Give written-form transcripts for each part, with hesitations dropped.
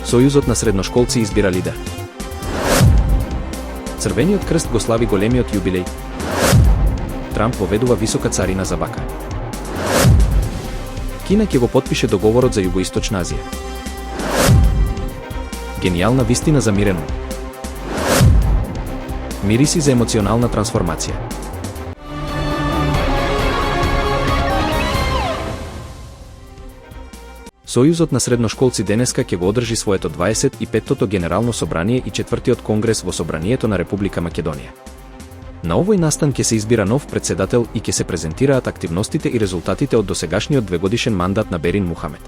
Сојузот на средношколци избира лидер. Црвениот крст го слави големиот јубилеј. Трамп воведува висока царина за бакар. Кина ќе го потпише договорот за Југоисточна Азија. Генијална вистина за мирен ум. Мириси за емоционална трансформација. Сојузот на средношколци денеска ќе го одржи своето 25-тото генерално собрание и 4-тиот конгрес во собранието на Република Македонија. На овој настан ќе се избира нов претседател и ќе се презентираат активностите и резултатите од досегашниот двегодишен мандат на Берин Мухамед.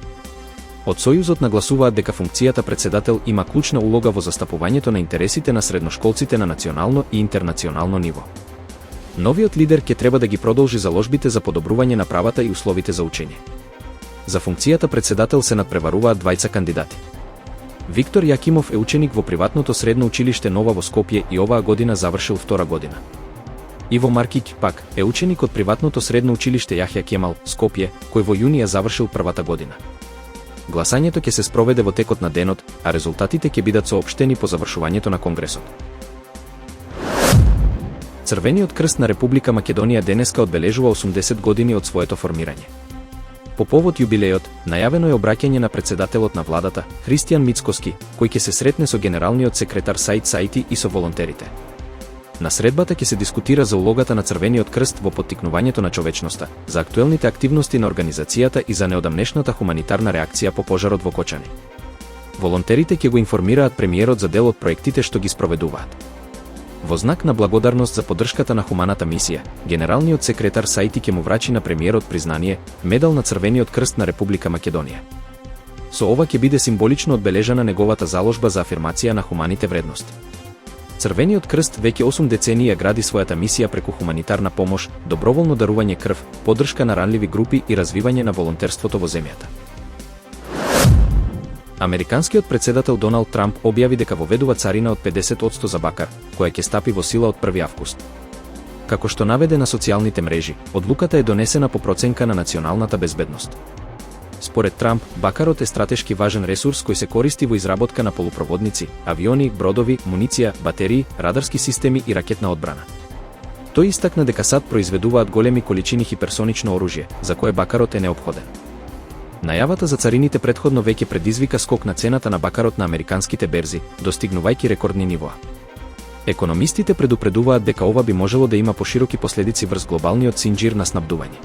Од Сојузот нагласуваат дека функцијата претседател има клучна улога во застапувањето на интересите на средношколците на национално и интернационално ниво. Новиот лидер ќе треба да ги продолжи заложбите за подобрување на правата и условите за учење. За функцијата претседател се надпреваруваат двајца кандидати. Виктор Јакимов е ученик во приватното средно училиште Нова во Скопје и оваа година завршил втора година. Иво Маркиќ пак е ученик од приватното средно училиште Јахја Кемал, Скопје, кој во јуни ја завршил првата година. Гласањето ќе се спроведе во текот на денот, а резултатите ќе бидат соопштени по завршувањето на конгресот. Црвениот крст на Република Македонија денеска одбележува 80 години од своето формирање. По повод јубилејот, најавено е обраќање на претседателот на владата, Христијан Мицкоски, кој ќе се сретне со генералниот секретар Саид Саити и со волонтерите. На средбата ќе се дискутира за улогата на Црвениот крст во поттикнувањето на човечноста, за актуелните активности на организацијата и за неодамнешната хуманитарна реакција по пожарот во Кочани. Волонтерите ќе го информираат премиерот за дел од проектите што ги спроведуваат. Во знак на благодарност за поддршката на хуманата мисија, генералниот секретар Саити ќе му врачи на премиерот признание, медал на Црвениот крст на Република Македонија. Со ова ќе биде символично одбележана неговата заложба за афирмација на хуманите вредности. Црвениот крст веќе 8 децении ја гради својата мисија преку хуманитарна помош, доброволно дарување крв, поддршка на ранливи групи и развивање на волонтерството во земјата. Американскиот претседател Доналд Трамп објави дека воведува царина од 50% за бакар, која ќе стапи во сила од 1 август. Како што наведе на социјалните мрежи, одлуката е донесена по проценка на националната безбедност. Според Трамп, бакарот е стратешки важен ресурс кој се користи во изработка на полупроводници, авиони, бродови, муниција, батерии, радарски системи и ракетна одбрана. Тој истакна дека САД произведуваат големи количини хиперсонично оружје, за кое бакарот е неопходен. Најавата за царините претходно веќе предизвика скок на цената на бакарот на американските берзи, достигнувајќи рекордни нивоа. Економистите предупредуваат дека ова би можело да има пошироки последици врз глобалниот синџир на снабдување.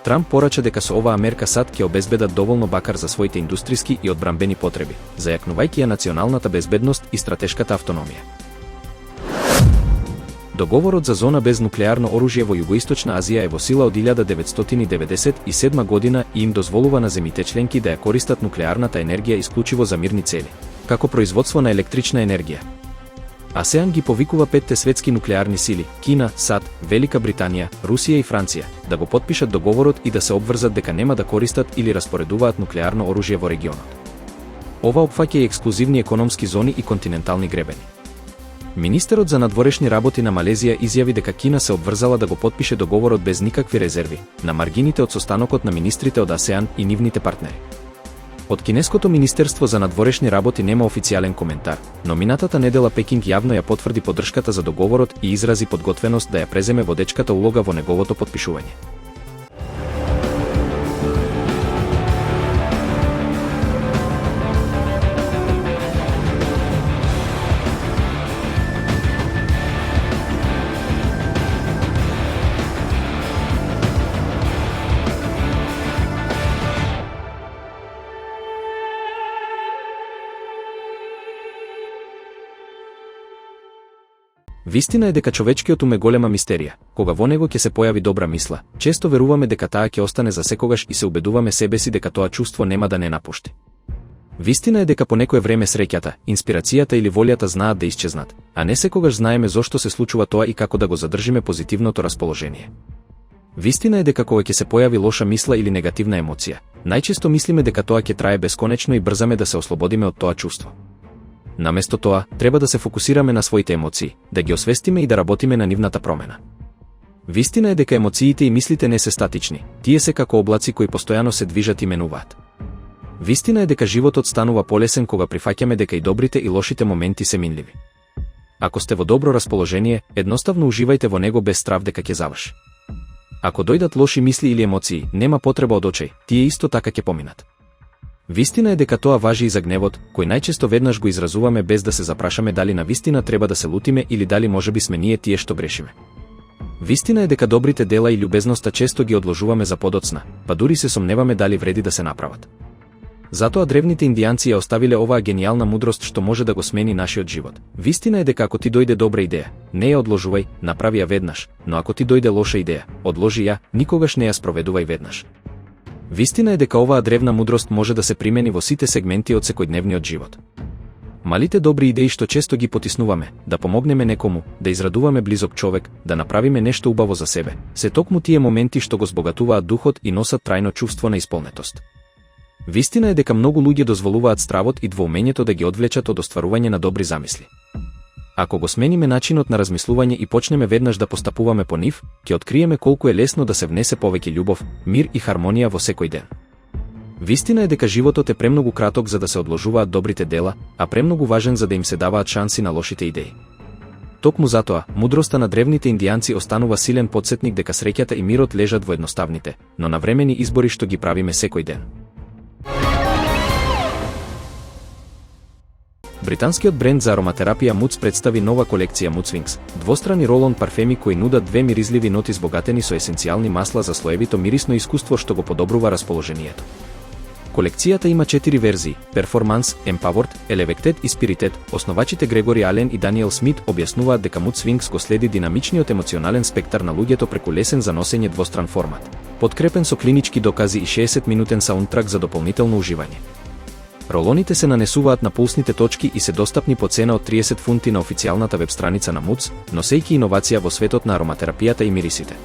Трамп порача дека со оваа мерка САД ќе обезбедат доволно бакар за своите индустријски и одбранбени потреби, зајакнувајќи ја националната безбедност и стратешката автономија. Договорот за зона без нуклеарно оружје во Југоисточна Азија е во сила од 1997 година и им дозволува на земите членки да ја користат нуклеарната енергија исклучиво за мирни цели, како производство на електрична енергија. АСЕАН ги повикува 5-те светски нуклеарни сили – Кина, САД, Велика Британија, Русија и Франција – да го потпишат договорот и да се обврзат дека нема да користат или распоредуваат нуклеарно оружје во регионот. Ова опфаќа и ексклузивни економски зони и континентални гребени. Министерот за надворешни работи на Малезија изјави дека Кина се обврзала да го потпише договорот без никакви резерви, на маргините од состанокот на министрите од АСЕАН и нивните партнери. Од кинеското Министерство за надворешни работи нема официјален коментар, но минатата недела Пекинг јавно ја потврди поддршката за договорот и изрази подготвеност да ја преземе водечката улога во неговото потпишување. Вистина е дека човечкиот ум е голема мистерија. Кога во него ќе се појави добра мисла, често веруваме дека таа ќе остане за секогаш и се убедуваме себе си дека тоа чувство нема да не напушти. Вистина е дека по некое време среќата, инспирацијата или волјата знаат да исчезнат, а не секогаш знаеме зошто се случува тоа и како да го задржиме позитивното расположение. Вистина е дека кога ќе се појави лоша мисла или негативна емоција, најчесто мислиме дека тоа ќе трае бесконечно и брзаме да се ослободиме од тоа чувство. Наместо тоа, треба да се фокусираме на своите емоции, да ги освестиме и да работиме на нивната промена. Вистина е дека емоциите и мислите не се статични, тие се како облаци кои постојано се движат и менуваат. Вистина е дека животот станува полесен кога прифаќаме дека и добрите и лошите моменти се минливи. Ако сте во добро расположение, едноставно уживајте во него без страв дека ќе заврши. Ако дојдат лоши мисли или емоции, нема потреба од очај, тие исто така ќе поминат. Вистина е дека тоа важи и за гневот, кој најчесто веднаш го изразуваме без да се запрашаме дали на вистина треба да се лутиме или дали можеби сме ние тие што грешиме. Вистина е дека добрите дела и љубезноста често ги одложуваме за подоцна, па дури се сомневаме дали вреди да се направат. Затоа древните индијанци ја оставиле оваа генијална мудрост што може да го смени нашиот живот. Вистина е дека ако ти дојде добра идеја, не ја одложувај, направи ја веднаш, но ако ти дојде лоша идеја, одложи ја, никогаш не ја спроведувај веднаш. Вистина е дека оваа древна мудрост може да се примени во сите сегменти од секојдневниот живот. Малите добри идеи што често ги потиснуваме, да помогнеме некому, да израдуваме близок човек, да направиме нешто убаво за себе, се токму тие моменти што го збогатуваат духот и носат трајно чувство на исполнетост. Вистина е дека многу луѓе дозволуваат стравот и двоумењето да ги одвлечат од остварување на добри замисли. Ако го смениме начинот на размислување и почнеме веднаш да постапуваме по нив, ќе откриеме колку е лесно да се внесе повеќе љубов, мир и хармонија во секој ден. Вистина е дека животот е премногу краток за да се одложуваат добрите дела, а премногу важен за да им се даваат шанси на лошите идеи. Токму затоа, мудроста на древните индијанци останува силен потсетник дека среќата и мирот лежат во едноставните, но навремени избори што ги правиме секој ден. Британскиот бренд за ароматерапија Moods представи нова колекција Mood Swings, двострани ролон парфеми кои нудат две миризливи ноти збогатени со есенцијални масла за слоевито мирисно искуство што го подобрува расположението. Колекцијата има 4 верзии: Performance, Empowered, Elevated и Spirited. Основачите Грегори Ален и Даниел Смит објаснуваат дека Mood Swings го следи динамичниот емоционален спектар на луѓето преку лесен за носење двостран формат, подкрепен со клинички докази и 60-минутен саундтрак за дополнително уживање. Ролоните се нанесуваат на пулсните точки и се достапни по цена од 30 фунти на официјалната веб страница на Moods, носејќи иновација во светот на ароматерапијата и мирисите.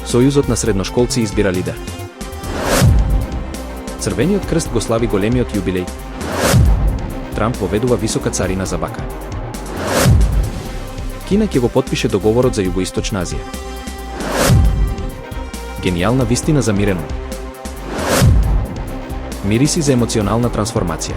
Сојузот на средношколци избира лидер. Црвениот крст го слави големиот јубилеј. Трамп воведува висока царина за бака. Кина ќе го потпише договорот за Југоисточна Азија. Генијална вистина за мирен ум. Мириси за емоционална трансформација.